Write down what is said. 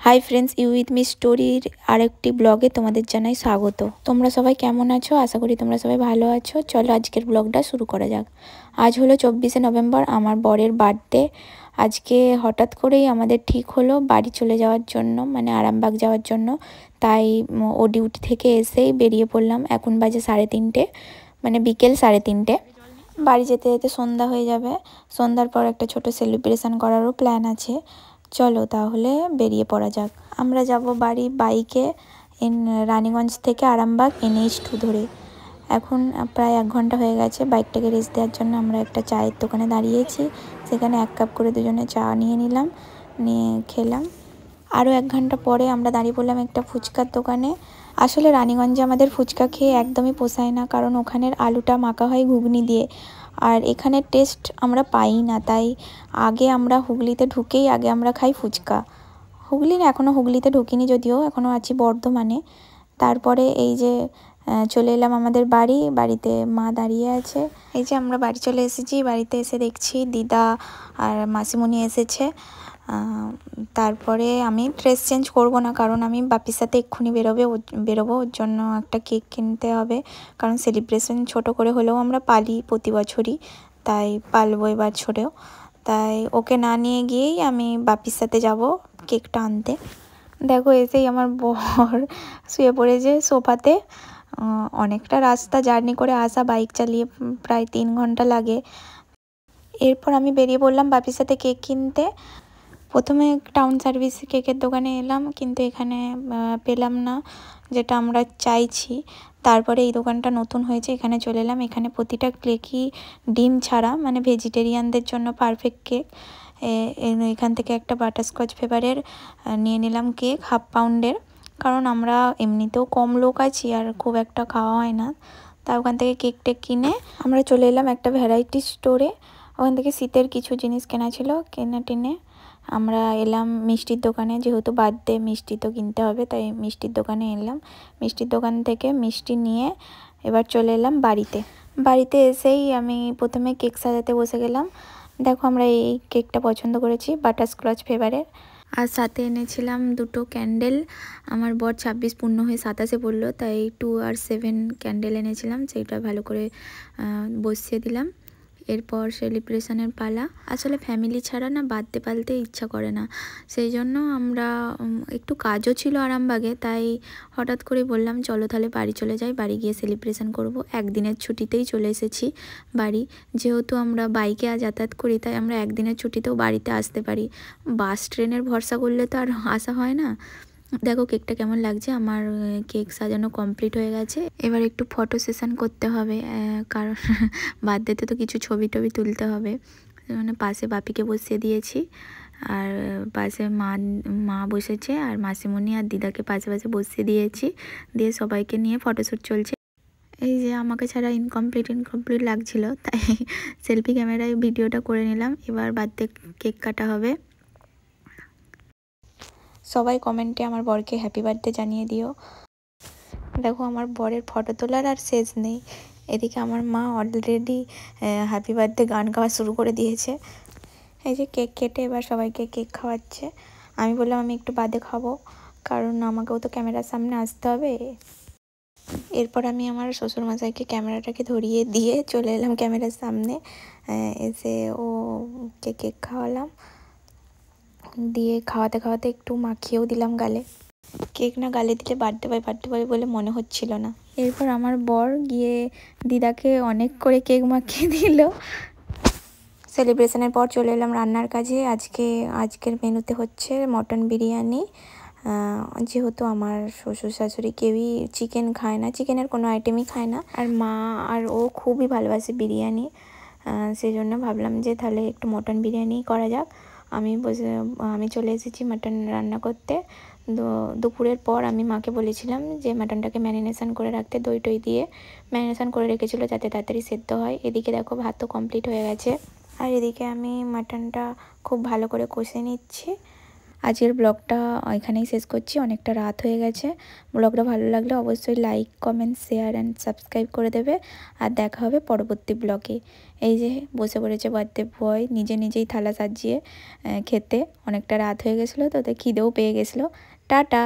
High friends, you with me স্টোরির আরেকটি ব্লগে তোমাদের জানাই স্বাগত। তোমরা সবাই কেমন আছো? আশা করি তোমরা সবাই ভালো আছো। চলো আজকের ব্লগটা শুরু করা যাক। আজ হলো 24শে নভেম্বর, আমার বরের বার্থডে। আজকে হঠাৎ করেই আমাদের ঠিক হলো বাড়ি চলে যাওয়ার জন্য, মানে আরামবাগ যাওয়ার জন্য। তাই ও ডিউটি থেকে এসেই বেরিয়ে পড়লাম। এখন বাজে 3:30, মানে বিকেল 3:30। বাড়ি যেতে যেতে সন্ধ্যা হয়ে যাবে। সন্ধ্যার পর একটা ছোট সেলিব্রেশন করারও প্ল্যান আছে। চলো তাহলে বেরিয়ে পড়া যাক। আমরা যাব বাড়ি বাইকে, রানীগঞ্জ থেকে আরামবাগ NH2 ধরে। এখন প্রায় 1 ঘন্টা হয়ে গেছে। বাইকটাকে রেস্ট দেওয়ার জন্য আমরা একটা চায়ের দোকানে দাঁড়িয়েছি। সেখানে 1 কাপ করে দুজনে চা নিয়ে নিলাম, নিয়ে খেলাম। আরও 1 ঘন্টা পরে আমরা দাঁড়িয়ে পড়লাম একটা ফুচকার দোকানে। আসলে রানীগঞ্জে আমাদের ফুচকা খেয়ে একদমই পোষায় না, কারণ ওখানের আলুটা মাখা হয় ঘুগনি দিয়ে, আর এখানের টেস্ট আমরা পাই না। তাই আগে আমরা হুগলিতে ঢুকেই আগে আমরা খাই ফুচকা। এখনও হুগলিতে ঢুকিনি, যদিও এখনও আছি বর্ধমানে। তারপরে এই যে চলে এলাম আমাদের বাড়িতে মা দাঁড়িয়ে আছে। এই যে আমরা বাড়ি চলে এসেছি। বাড়িতে এসে দেখছি দিদা আর মাসিমণি এসেছে। তারপরে আমি ড্রেস চেঞ্জ করব না, কারণ আমি বাপির সাথে এক্ষুনি বেরোবো। ওর জন্য একটা কেক কিনতে হবে, কারণ সেলিব্রেশন ছোট করে হলেও আমরা পালি প্রতি বছরই, তাই পালবো এবার ছোটেও। তাই ওকে না নিয়ে গিয়েই আমি বাপির সাথে যাব কেকটা আনতে। দেখো এসেই আমার বর শুয়ে পড়েছে সোফাতে। অনেকটা রাস্তা জার্নি করে আসা, বাইক চালিয়ে প্রায় 3 ঘন্টা লাগে। এরপর আমি বেরিয়ে পড়লাম বাপির সাথে কেক কিনতে। প্রথমে টাউন সার্ভিস কেকের দোকানে এলাম, কিন্তু এখানে পেলাম না যেটা আমরা চাইছি। তারপরে এই দোকানটা নতুন হয়েছে, এখানে চলে এলাম। এখানে প্রতিটা কেকই ডিম ছাড়া, মানে ভেজিটেরিয়ানদের জন্য পারফেক্ট কেক। এখান থেকে একটা বাটারস্কচ ফ্লেভারের নিয়ে নিলাম কেক, 1/2 পাউন্ডের, কারণ আমরা এমনিতেও কম লোক আছি আর খুব একটা খাওয়া হয় না। তা ওখান থেকে কেকটা কিনে আমরা চলে এলাম একটা ভ্যারাইটি স্টোরে। ওখান থেকে শীতের কিছু জিনিস কেনা ছিল, টেনে আমরা এলাম মিষ্টির দোকানে। যেহেতু বার্থডে, মিষ্টি তো কিনতে হবে, তাই মিষ্টির দোকানে এলাম। মিষ্টির দোকান থেকে মিষ্টি নিয়ে এবার চলে এলাম বাড়িতে এসেই আমি প্রথমে কেক সাজাতে বসে গেলাম। দেখো আমরা এই কেকটা পছন্দ করেছি, বাটারস্কচ ফ্লেভারের। আর সাথে এনেছিলাম 2টো ক্যান্ডেল। আমার বর 26 পূর্ণ হয়ে 27-এ পড়লো, তাই 2 আর 7 ক্যান্ডেল এনেছিলাম। সেইটা ভালো করে বসিয়ে দিলাম। এরপর সেলিব্রেশনের পালা। আসলে ফ্যামিলি ছাড়া না বার্থডে পালতে ইচ্ছা করে না। সেই জন্য আমরা একটু কাজও ছিল আরামবাগে, তাই হঠাৎ করে বললাম চলো তাহলে বাড়ি চলে যাই, বাড়ি গিয়ে সেলিব্রেশন করব। একদিনের ছুটিতেই চলে এসেছি বাড়ি। যেহেতু আমরা বাইকে যাতায়াত করি, তাই আমরা একদিনের ছুটিতেও বাড়িতে আসতে পারি। বাস ট্রেনের ভরসা করলে তো আর আসা হয় না। দেখো কেকটা কেমন লাগছে। আমার কেক সাজানো কমপ্লিট হয়ে গেছে। এবার একটু ফটো সেশন করতে হবে, কারণ বার্থডেতে তো কিছু ছবি টবি তুলতে হবে। মানে পাশে বাপিকে বসিয়ে দিয়েছি, আর পাশে মা বসেছে, আর মাসিমণি আর দিদাকে পাশে বসিয়ে দিয়েছি। দিয়ে সবাইকে নিয়ে ফটোশ্যুট চলছে। এই যে আমাকে ছাড়া ইনকমপ্লিট লাগছিল, তাই সেলফি ক্যামেরায় ভিডিওটা করে নিলাম। এবার বার্থডে কেক কাটা হবে। সবাই কমেন্টে আমার বরকে হ্যাপি বার্থডে জানিয়ে দিও। দেখো আমার বরের ফটো তোলার আর শেষ নেই। এদিকে আমার মা অলরেডি হ্যাপি বার্থডে গান গাওয়া শুরু করে দিয়েছে। এই যে কেক কেটে এবার সবাইকে কেক খাওয়াচ্ছে। আমি বললাম আমি একটু বাদে খাবো, কারণ আমাকেও তো ক্যামেরার সামনে আসতে হবে। এরপর আমি আমার শ্বশুরমশাইকে ক্যামেরাটাকে ধরিয়ে দিয়ে চলে এলাম ক্যামেরার সামনে। এসে কেক খাওয়ালাম, দিয়ে খাওয়াতে খাওয়াতে একটু মাখিয়েও দিলাম গালে। কেক না গালে দিলে বার্থডে বয় বলে মনে হচ্ছিল না। এরপর আমার বর গিয়ে দিদাকে অনেক করে কেক মাখিয়ে দিল। সেলিব্রেশনের পর চলে এলাম রান্নার কাজে। আজকের মেনুতে হচ্ছে মটন বিরিয়ানি। যেহেতু আমার শ্বশুর শাশুড়ি কেউই চিকেন খায় না, চিকেনের কোনো আইটেমই খায় না, আর মা আর ও খুবই ভালোবাসে বিরিয়ানি। সেই জন্য ভাবলাম যে তাহলে একটু মটন বিরিয়ানি করা যাক। আমি চলে এসেছি মাটন রান্না করতে। দুপুরের পর আমি মাকে বলেছিলাম যে মাটনটাকে ম্যারিনেশন করে রাখতে, দই টই দিয়ে ম্যারিনেশন করে রেখেছিলো যাতে তাড়াতাড়ি সেদ্ধ হয়। এদিকে দেখো ভাত তো কমপ্লিট হয়ে গেছে, আর এদিকে আমি মাটনটা খুব ভালো করে কষে নিচ্ছি। আজকের ব্লগটা এখানেই শেষ করছি, অনেকটা রাত হয়ে গেছে। ব্লগটা ভালো লাগলে অবশ্যই like, comment, share and subscribe করে দেবে। আর দেখা হবে পরবর্তী ব্লগে। এই যে বসে পড়েছে বার্থডে বয় নিজেই থালা সাজিয়ে খেতে। অনেকটা রাত হয়ে গেছিলো তো, খিদেও পেয়ে গেছিলো। টাটা।